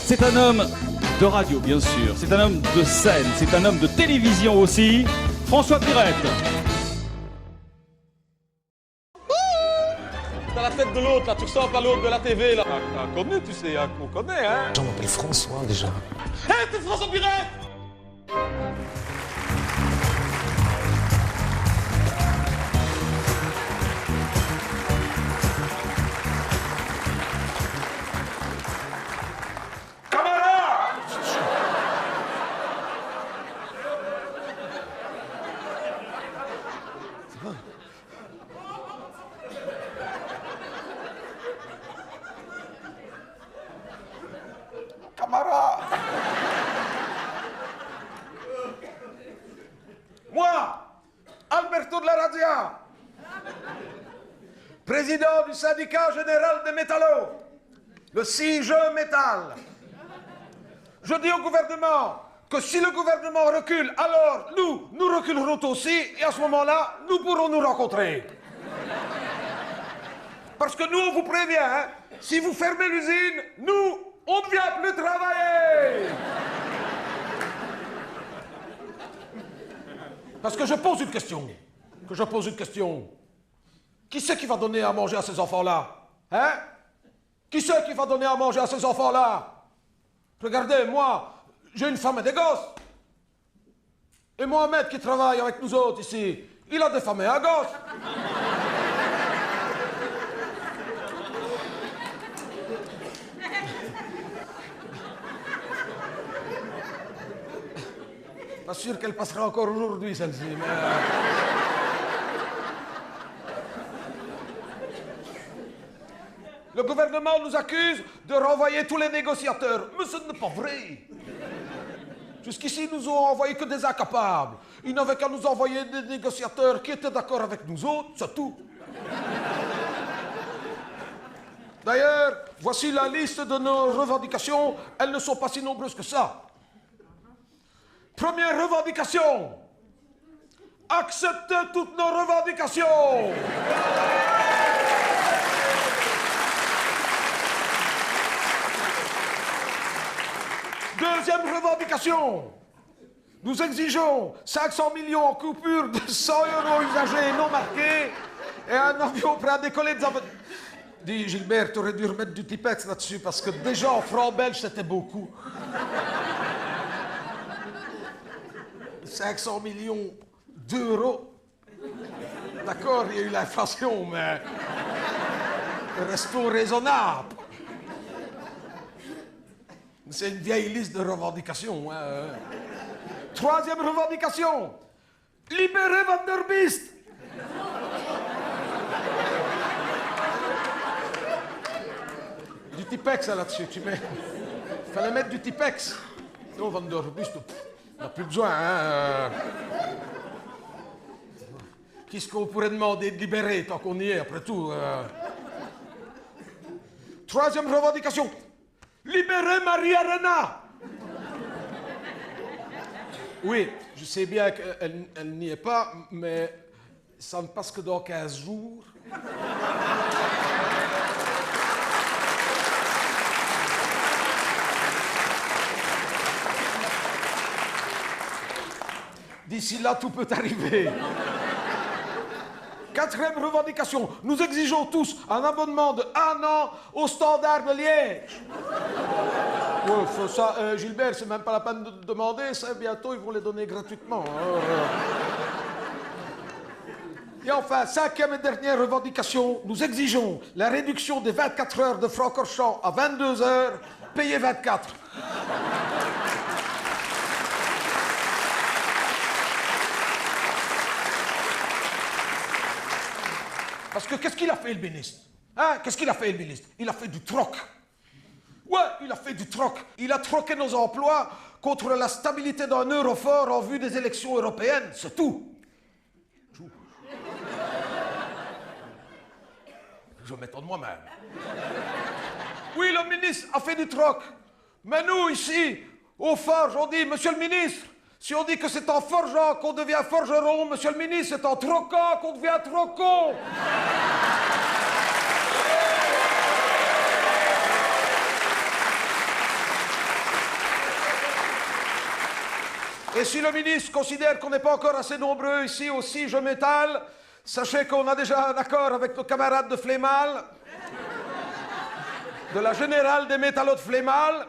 C'est un homme de radio, bien sûr. C'est un homme de scène. C'est un homme de télévision aussi. François Pirette. T'as la tête de l'autre, là. Tu ressembles à l'autre de la TV, là. On connaît, tu sais, on connaît, hein. Je m'appelle François, déjà. Hé, t'es François Pirette! Camarade. Moi, Alberto de la Radia, président du syndicat général des métallos, le CIGE Métal. Je dis au gouvernement que si le gouvernement recule, alors nous reculerons aussi, et à ce moment-là, nous pourrons nous rencontrer. Parce que nous, on vous prévient, hein, si vous fermez l'usine, nous, on ne vient plus travailler. Parce que je pose une question. Qui c'est qui va donner à manger à ces enfants-là? Hein? Qui c'est qui va donner à manger à ces enfants-là? Regardez, moi, j'ai une femme et des gosses. Et Mohamed qui travaille avec nous autres ici, il a des femmes et un gosse. Pas sûr qu'elle passera encore aujourd'hui, celle-ci, mais... Le gouvernement nous accuse de renvoyer tous les négociateurs. Mais ce n'est pas vrai. Jusqu'ici, ils nous ont envoyé que des incapables. Ils n'avaient qu'à nous envoyer des négociateurs qui étaient d'accord avec nous autres, c'est tout. D'ailleurs, voici la liste de nos revendications. Elles ne sont pas si nombreuses que ça. Première revendication. Acceptez toutes nos revendications. Deuxième revendication. Nous exigeons 500 millions en coupure de 100 € usagés et non marqués et un avion prêt à décoller des avions. Dis Gilbert, tu aurais dû remettre du Tipex là-dessus parce que déjà en francs belges c'était beaucoup. 500 millions d'euros. D'accord, il y a eu l'inflation, mais restons raisonnables. C'est une vieille liste de revendications. Hein. Troisième revendication. Libérez Van der Beest. Du Tipex là-dessus, tu mets. Il fallait mettre du Tipex. Non, Van der Beest, on n'a plus besoin. Hein. Qu'est-ce qu'on pourrait demander de libérer tant qu'on y est, après tout Troisième revendication. Libérez Marie-Arena. Oui, je sais bien qu'elle n'y est pas, mais ça ne passe que dans 15 jours. D'ici là, tout peut arriver. Quatrième revendication, nous exigeons tous un abonnement de 1 an au Standard de Liège. Ouais, ça, Gilbert, c'est même pas la peine de demander, ça, bientôt ils vont les donner gratuitement. Et enfin, cinquième et dernière revendication, nous exigeons la réduction des 24 heures de Francorchamps à 22 heures, payées 24. Parce que qu'est-ce qu'il a fait, le ministre? Hein? Qu'est-ce qu'il a fait, le ministre? Il a fait du troc. Ouais, il a fait du troc. Il a troqué nos emplois contre la stabilité d'un euro fort en vue des élections européennes, c'est tout. Je m'étonne moi-même. Oui, le ministre a fait du troc. Mais nous, ici, au Forge, on dit, monsieur le ministre, si on dit que c'est en forgeant qu'on devient forgeron, monsieur le ministre, c'est en troquant qu'on devient trocon. Et si le ministre considère qu'on n'est pas encore assez nombreux ici aussi, je m'étale, sachez qu'on a déjà un accord avec nos camarades de Flémal, de la Générale des métallos de Flémal,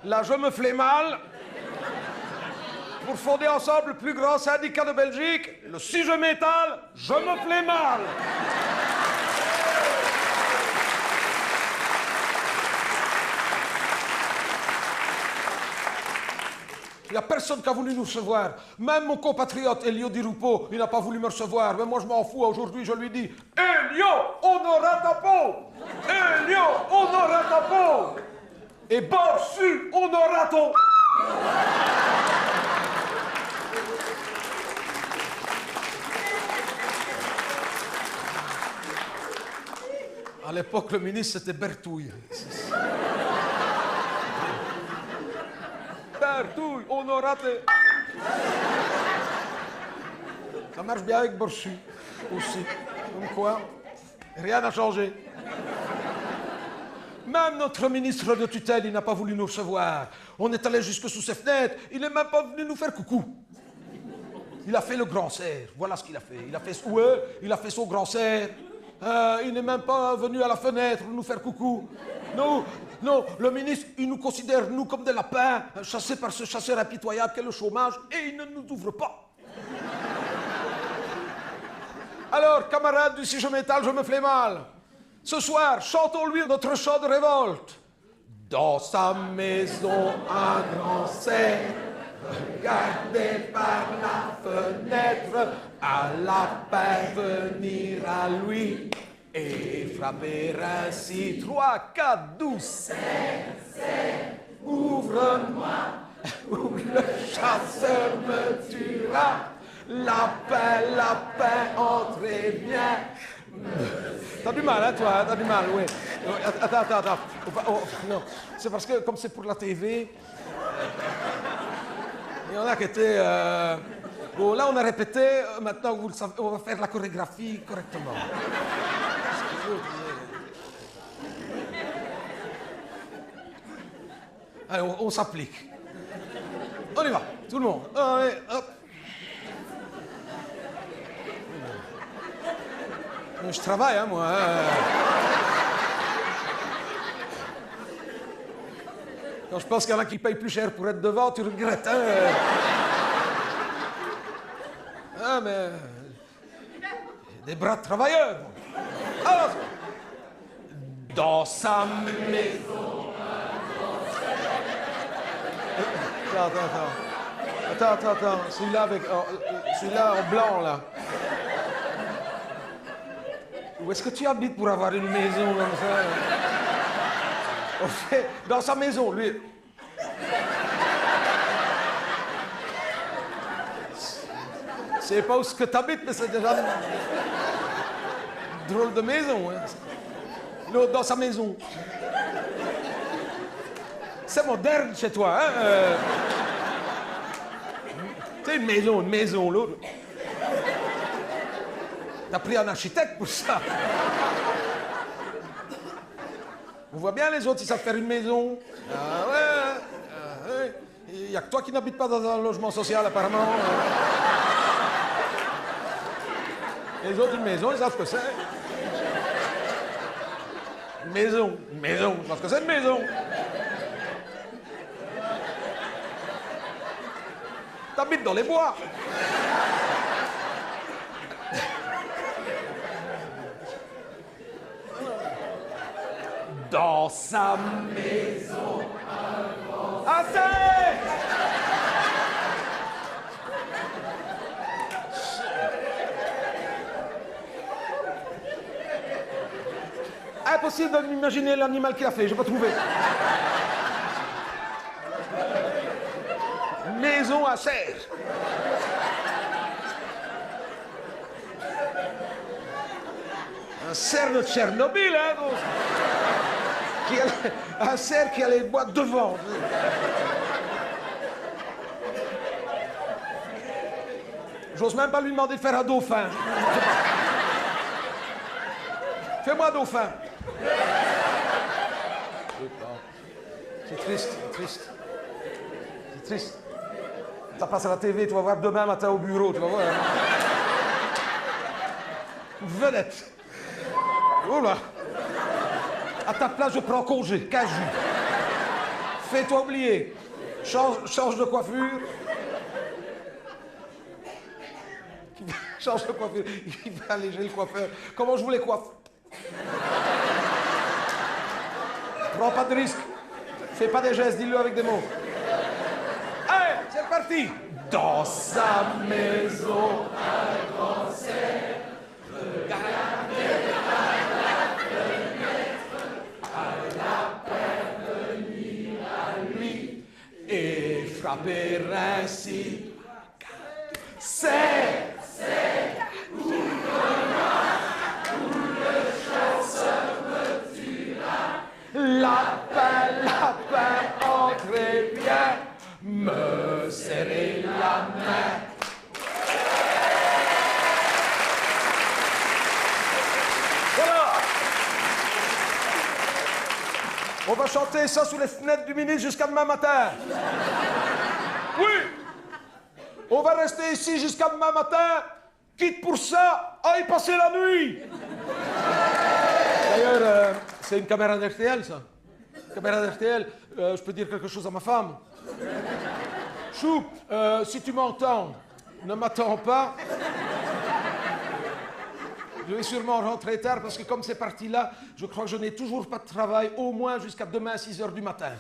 là je me Flémal, pour fonder ensemble le plus grand syndicat de Belgique, le Si je m'étale, je me Flémal. Il n'y a personne qui a voulu nous recevoir. Même mon compatriote Elio Di Rupo, il n'a pas voulu me recevoir. Mais moi, je m'en fous. Aujourd'hui, je lui dis Elio, onora ta peau. Elio, onora ta peau. Et Borsu, onora ton. À l'époque, le ministre, c'était Bertouille. Bertouille, on a raté. Ça marche bien avec Borsu aussi. Comme quoi, rien n'a changé. Même notre ministre de tutelle, il n'a pas voulu nous recevoir. On est allé jusque sous ses fenêtres. Il n'est même pas venu nous faire coucou. Il a fait le grand cerf. Voilà ce qu'il a fait. Il a fait son grand cerf. Il n'est même pas venu à la fenêtre nous faire coucou. Non, le ministre, il nous considère, nous, comme des lapins, chassés par ce chasseur impitoyable qu'est le chômage, et il ne nous ouvre pas. Alors, camarades du Si je m'étale, je me fais mal. Ce soir, chantons-lui notre chant de révolte. Dans sa maison, un grand cerf, regardé par la fenêtre, un lapin venir à lui et frapper ainsi 3, 4, 12. Serre, ouvre-moi, ou le chasseur me tuera. Lapin, entrez bien. T'as du mal, hein, toi, t'as du mal, oui. Attends. Non, c'est parce que, comme c'est pour la TV, il y en a qui étaient... Bon, là, on a répété. Maintenant, vous le savez, on va faire la chorégraphie correctement. Allez, on s'applique. On y va, tout le monde. Allez, hop. Je travaille, hein, moi. Quand je pense qu'il y en a qui payent plus cher pour être devant, tu regrettes, hein. Ah, mais... Des bras de travailleurs. Alors, dans sa maison... Attends. Celui-là avec... celui-là en blanc, là. Où est-ce que tu habites pour avoir une maison comme ça? On fait dans sa maison, lui. Je sais pas où est-ce que tu habites, mais c'est déjà une drôle de maison. Hein. L'autre dans sa maison. C'est moderne chez toi, hein? C'est une maison, l'autre. T'as pris un architecte pour ça. On voit bien les autres, ils savent faire une maison. Ah ouais. Il n'y a que toi qui n'habites pas dans un logement social, apparemment. Les autres, une maison, ils savent ce que c'est. Une maison. Ils savent ce que c'est une maison. T'habites dans les bois. Dans sa maison. Assez! Impossible de m'imaginer l'animal qu'il a fait, j'ai pas trouvé. Maison à serre. Un cerf de Tchernobyl, hein? Un cerf qui a les bois devant. J'ose même pas lui demander de faire un dauphin. Fais-moi un dauphin. C'est triste. C'est triste. Ça passe à la TV, tu vas voir demain matin au bureau, tu vas voir. Vedette. Oula. À ta place, je prends congé, 15 jours. Fais-toi oublier. Change de coiffure. Change de coiffure. Il va alléger le coiffeur. Comment je vous les coiffe? Prends pas de risque. Fais pas des gestes, dis-le avec des mots. Allez, c'est parti. Dans sa maison, un grand cerf, regardez par la fenêtre, à la parvenir à lui, et frapper ainsi. C'est lapin, lapin, entrez bien, me serrer la main. Voilà. On va chanter ça sous les fenêtres du ministre jusqu'à demain matin. Oui. On va rester ici jusqu'à demain matin, quitte pour ça à y passer la nuit. D'ailleurs, c'est une caméra d'RTL, ça. Caméra d'RTL, je peux dire quelque chose à ma femme. Chou, si tu m'entends, ne m'attends pas. Je vais sûrement rentrer tard parce que comme c'est parti là, je crois que je n'ai toujours pas de travail, au moins jusqu'à demain 6 h du matin.